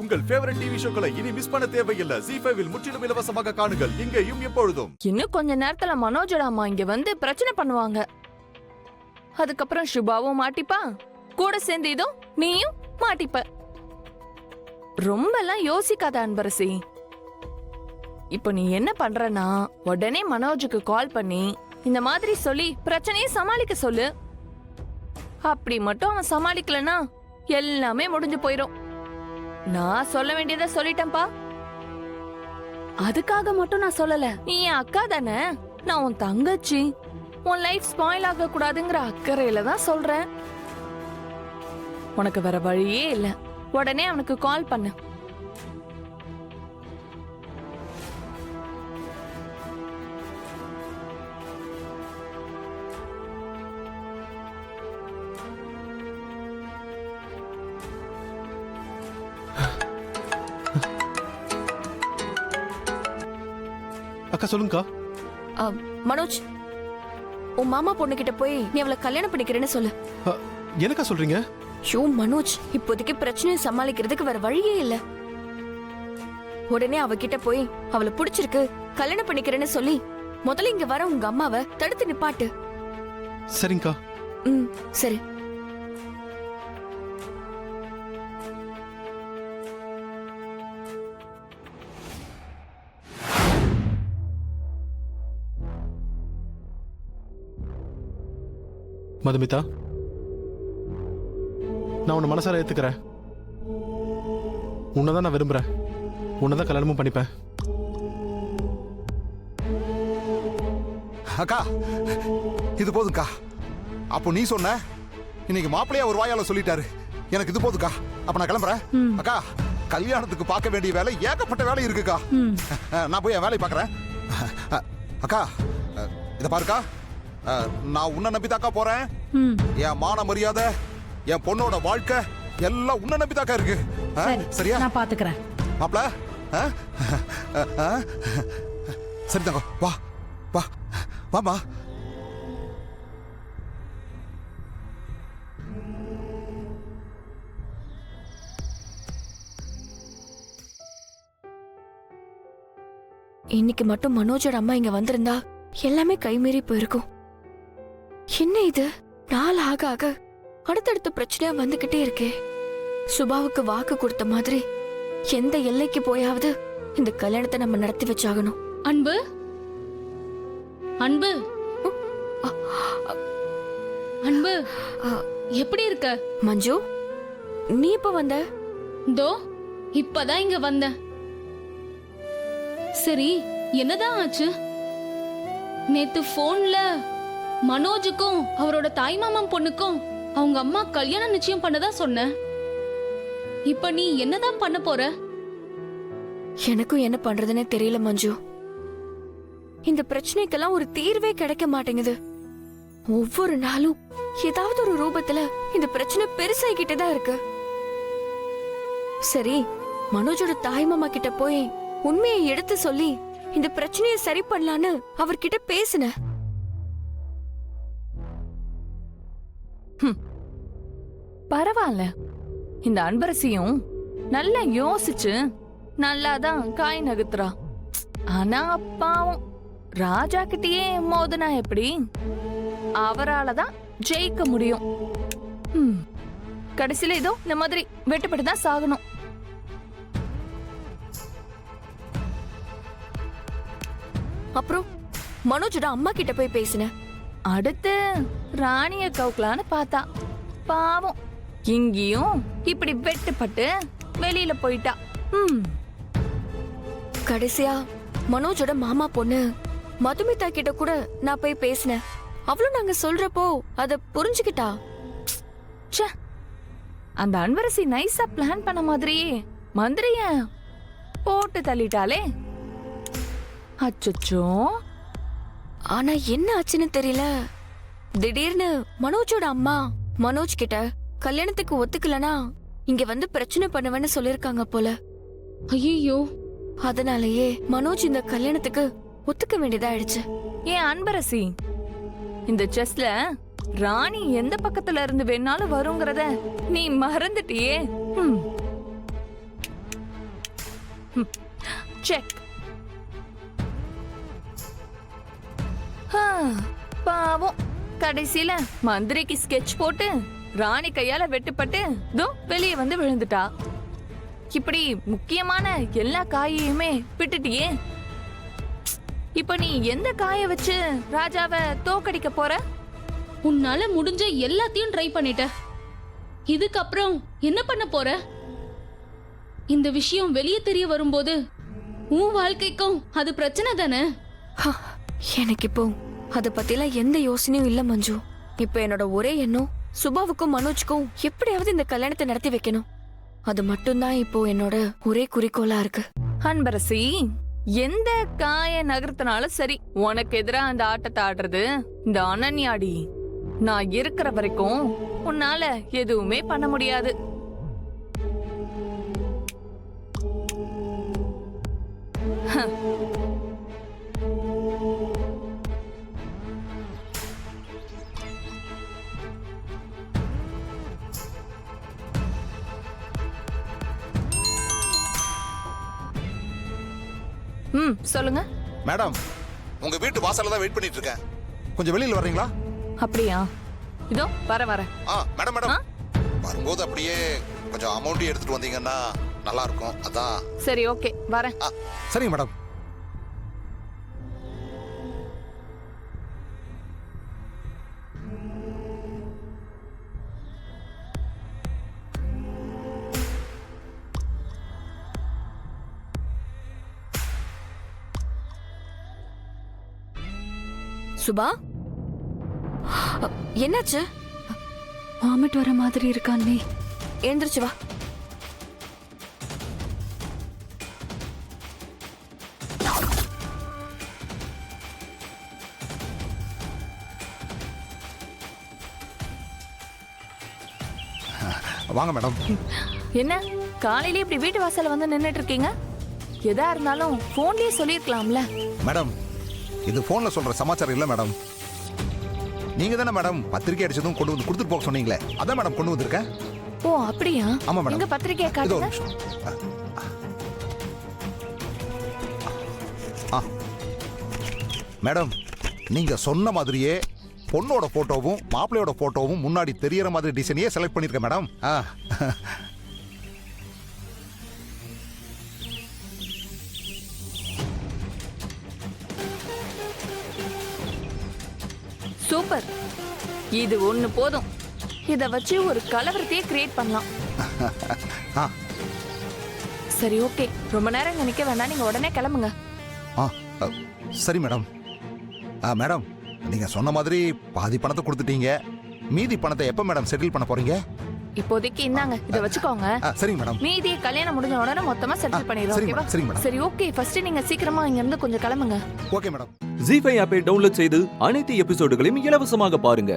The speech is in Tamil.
உங்கள் ஃபேவரட் டிவி ஷோக்களை இனி மிஸ் பண்ண தேவையில்லை. ZEE5 இல் முற்றிலும் இலவசமாக காணுங்கள். இங்கேயும் எப்பொழுதும். இன்னும் கொஞ்ச நேரத்துல மனோஜோட அம்மா இங்க வந்து பிரச்சனை பண்ணுவாங்க. அதுக்கப்புறம் சுபாவும் மாட்டிப்பா, கூட சேர்ந்து இதோ நீயும் மாட்டிப்ப. ரொம்ப எல்லாம் யோசிக்காத அன்பரசி. இப்போ நீ என்ன பண்றனா, உடனே மனோஜுக்கு கால் பண்ணி இந்த மாதிரி சொல்லி பிரச்சனையை சமாளிக்க சொல்லு. அப்படி மட்டும் அவன் சமாளிக்கலனா எல்லாமே முடிஞ்சு போயிடும். நான் சொல்ல வேண்டியதை சொல்லிட்டேன்பா. அதுக்காக மட்டும் நான் சொல்லல. நீ என் அக்கா தானே, நான் உன் தங்கச்சி. உன் லைஃப் ஸ்பாயில் ஆக கூடாதுங்கிற அக்கறையில தான் சொல்றேன். உனக்கு வேற வழியே இல்ல. உடனே அவனுக்கு கால் பண்ணு. அக்கா சொல்லுங்கக்கா. மனோஜ், உன் மாமா பொண்ணு கிட்ட போய் நீ அவளை கல்யாணம் பண்ணிக்கிறேன்னு சொல்லு. எனக்கா சொல்றீங்க? ஷோ மனோஜ், இப்போதைக்கு பிரச்சனையை சமாளிக்கிறதுக்கு வேற வழியே இல்ல. உடனே அவகிட்ட போய் அவளை பிடிச்சிருக்கு கல்யாணம் பண்ணிக்கிறேன்னு சொல்லி முதல்ல இங்க வர உங்க அம்மாவை தடுத்து நிப்பாட்டு. சரிங்கக்கா. சரி. மதுமிதா, நான் உன்னை மனசார ஏத்துக்கிறேன். உன்னதான் நான் விரும்புறேன். உன்னதான் கல்யாணமும் பண்ணிப்பேன். அக்கா, இது போதும்க்கா. அப்போ நீ சொன்ன இன்னைக்கு மாப்பிள்ளையா ஒரு வாயால சொல்லிட்டாரு. எனக்கு இது போதுக்கா. அப்ப நான் கிளம்புறேன். அக்கா, கல்யாணத்துக்கு பார்க்க வேண்டிய வேலை ஏகப்பட்ட வேலை இருக்குக்கா. நான் போய் என் வேலையை பார்க்கறேன். அக்கா, இத பாருக்கா, நான் உன்னை நம்பிதாக்கா போறேன். என் மான மரியாதை, என் பொண்ணோட வாழ்க்கை எல்லாம் உன்னை நம்பிதாக்கா இருக்கு. சரியா? நான் பாத்துக்கிறேன். மாப்ள, சரி தங்கோ, வா வா வாமா. இன்னைக்கு மட்டும் மனோஜோட அம்மா இங்க வந்திருந்தா எல்லாமே கைமீறி போயிருக்கும். என்ன இது, நாள் ஆக ஆக அடுத்தடுத்த பிரச்சனையா வந்துகிட்டே இருக்கே. சுபாவுக்கு வாக்கு கொடுத்த மாதிரி எந்த எல்லைக்கு போயாவது இந்த கல்யாணத்தை நம்ம நடத்தி வச்சாகணும். அன்பு, அன்பு, அன்பு, எப்படி இருக்க? மஞ்சு, நீ இப்ப வந்த? தோ இப்பதான் இங்க வந்த. சரி, என்னதான் ஆச்சு? நேத்து போன்ல மனோஜுக்கும் அவரோட தாய்மாமன் பொண்ணுக்கும் அவங்க அம்மா கல்யாணம் நிச்சயம் பண்ணதா சொன்ன. இப்ப நீ என்னதான் பண்ண போற? எனக்கும் என்ன பண்றதுன்னே தெரியல மஞ்சு. இந்த பிரச்சனைக்கெல்லாம் ஒரு தீர்வே கிடைக்க மாட்டேங்குது. ஒவ்வொரு நாளும் ஏதாவது ஒரு ரூபத்துல இந்த பிரச்சனை பெருசாகிக்கிட்டே தான் இருக்கு. சரி, மனோஜோட தாய்மாமா கிட்ட போய் உண்மையை எடுத்து சொல்லி இந்த பிரச்சனையை சரி பண்ணலான்னு அவர்கிட்ட பேசின. பரவாயில்ல, இந்த அன்பரசியும் நல்லா யோசிச்சு நல்லாதான் காய் நகுத்துறா. ஆனா அப்பாவும் ராஜா கிட்டயே மோதுனா எப்படி? அவராலதான் ஜெயிக்க முடியும். கடைசியில ஏதோ இந்த மாதிரி வெட்டுப்பட்டுதான் சாகணும். அப்புறம் மனோஜோட அம்மா கிட்ட போய் பேசின. அடுத்து ராணிய கவுக்கலான்னு பார்த்தா, பாவம் இங்கேயும் இப்படி வெட்டுப்பட்டு வெளியில போயிட்டா. கடைசியா மனோஜோட மாமா பொண்ணு மதுமிதா கிட்ட கூட நான் போய் பேசினேன். அவளும் நாங்க சொல்றப்போ அத புரிஞ்சுக்கிட்டா. அந்த அன்பரசி நைஸா பிளான் பண்ண மாதிரியே மந்திரிய போட்டு தள்ளிட்டாலே. அச்சோ, ஆனா என்ன ஆச்சுன்னு தெரியல. திடீர்னு மனோஜோட அம்மா மனோஜ் கிட்ட கல்யாணத்துக்கு ஒத்துக்கலனா இங்க வந்து பிரச்சனை பண்ணுவேன்னு சொல்லிருக்காங்க போல. ஐயோ, அதனாலயே மனோஜ் இந்த கல்யாணத்துக்கு ஒத்துக்க வேண்டியதாயிடுச்சு. ஏன் அன்பரசி, இந்த செஸ்ல ராணி எந்த பக்கத்துல இருந்து வேணாலும் வருங்கிறத நீ மறந்துட்டியே. செக். பாவம், கடைசியில மந்திரிக்கு ஸ்கெட்ச் போட்டு ராணி கையால வெட்டுப்பட்டு வெளியே வந்து விழுந்துட்டா. இப்படி முக்கியமான எல்லா காயையுமே விட்டுட்டியே. இப்ப நீ எந்த காய வச்சு ராஜாவை தோக்கடிக்க போற? உன்னால முடிஞ்ச எல்லாத்தையும் ட்ரை பண்ணிட்ட. இதுக்கப்புறம் என்ன பண்ண போற? இந்த விஷயம் வெளியே தெரிய வரும்போது உன் வாழ்க்கைக்கும் அது பிரச்சனை தானே? எனக்கு இப்போ அத பத்திலாம் எந்த யோசனையும் இல்ல மஞ்சு. இப்போ என்னோட ஒரே எண்ணம் சுபாவுக்கும் மனோஜ்க்கும் எப்படியாவது இந்த கல்யாணத்தை நடத்தி வைக்கணும். அது மட்டும்தான் இப்போ என்னோட ஒரே குறிக்கோளா இருக்கு. அன்பரசி, எந்த காய நகர்த்தினாலும் சரி, உனக்கு எதிரா அந்த ஆட்டத்தை ஆடுறது இந்த அனன்யாடி. நான் இருக்கிற வரைக்கும் உன்னால எதுவுமே பண்ண முடியாது. சொல்லுங்க மேடம், உங்க வீட்டு வாசல்ல தான் வெயிட் பண்ணிட்டு இருக்கேன். கொஞ்சம் வெளியில வர்றீங்களா? அப்படியா? இதோ வர. மேடம் மேடம், வரும்போது அப்படியே கொஞ்சம் அமௌண்ட் எடுத்துட்டு வந்தீங்கன்னா நல்லா இருக்கும். அதான். சரி, ஓகே, வரேன். சரிங்க மேடம். சுபா, என்னாச்சு? வாமிட் வர மாதிரி இருக்கானே. எழுந்திருச்சு வா. வாங்க மேடம். என்ன காலையில இப்படி வீட்டு வாசல்ல வந்து நின்னுட்டு இருக்கீங்க? எதா இருந்தாலும் போன்லயே சொல்லிருக்கலாம்ல. மேடம், இது போன்ல சொல்ற சமாச்சாரம் இல்ல மேடம். நீங்க தானே மேடம் பத்திரிக்கை அடிச்சதும் கொண்டு வந்து கொடுத்துட்டு போக சொன்னீங்களே, அதான் மேடம் கொண்டு வந்திருக்கேன். ஓ, அப்படியா? ஆமா மேடம். எங்க பத்திரிக்கையை இதோ ஒரு காட்டுங்க. நிமிஷம். மேடம், நீங்க சொன்ன மாதிரியே பொண்ணோட போட்டோவும் மாப்பிள்ளையோட போட்டோவும் முன்னாடி தெரியற மாதிரி டிசைனையே செலக்ட் பண்ணிருக்கேன் மேடம். சூப்பர், இது ஒண்ணு போதும். இத வச்சு ஒரு கலவரத்தையே கிரியேட் பண்ணலாம். சரி, ஓகே, ரொம்ப நேரம் இங்க நிக்க வேண்டாம், நீங்க உடனே கிளம்புங்க. சரி மேடம். மேடம், நீங்க சொன்ன மாதிரி பாதி பணத்தை கொடுத்துட்டீங்க. மீதி பணத்தை எப்ப மேடம் செட்டில் பண்ண போறீங்க? இப்போதைக்கு இந்தாங்க, இத வச்சுக்கோங்க. சரிங்க மேடம். மீதி கல்யாணம் முடிஞ்ச உடனே மொத்தமா செட்டில் பண்ணிடுறோம். சரிங்க ஓகேவா? மேடம், சரிங்க மேடம். சரி, ஓகே, ஃபர்ஸ்ட் நீங்க சீக்கிரமா இங்க இருந்து கொஞ்சம் கிளம்புங்க. Okay madam. ஜி5 ஆப்பை டவுன்லோட் செய்து அனைத்து எபிசோடுகளையும் இலவசமாக பாருங்க.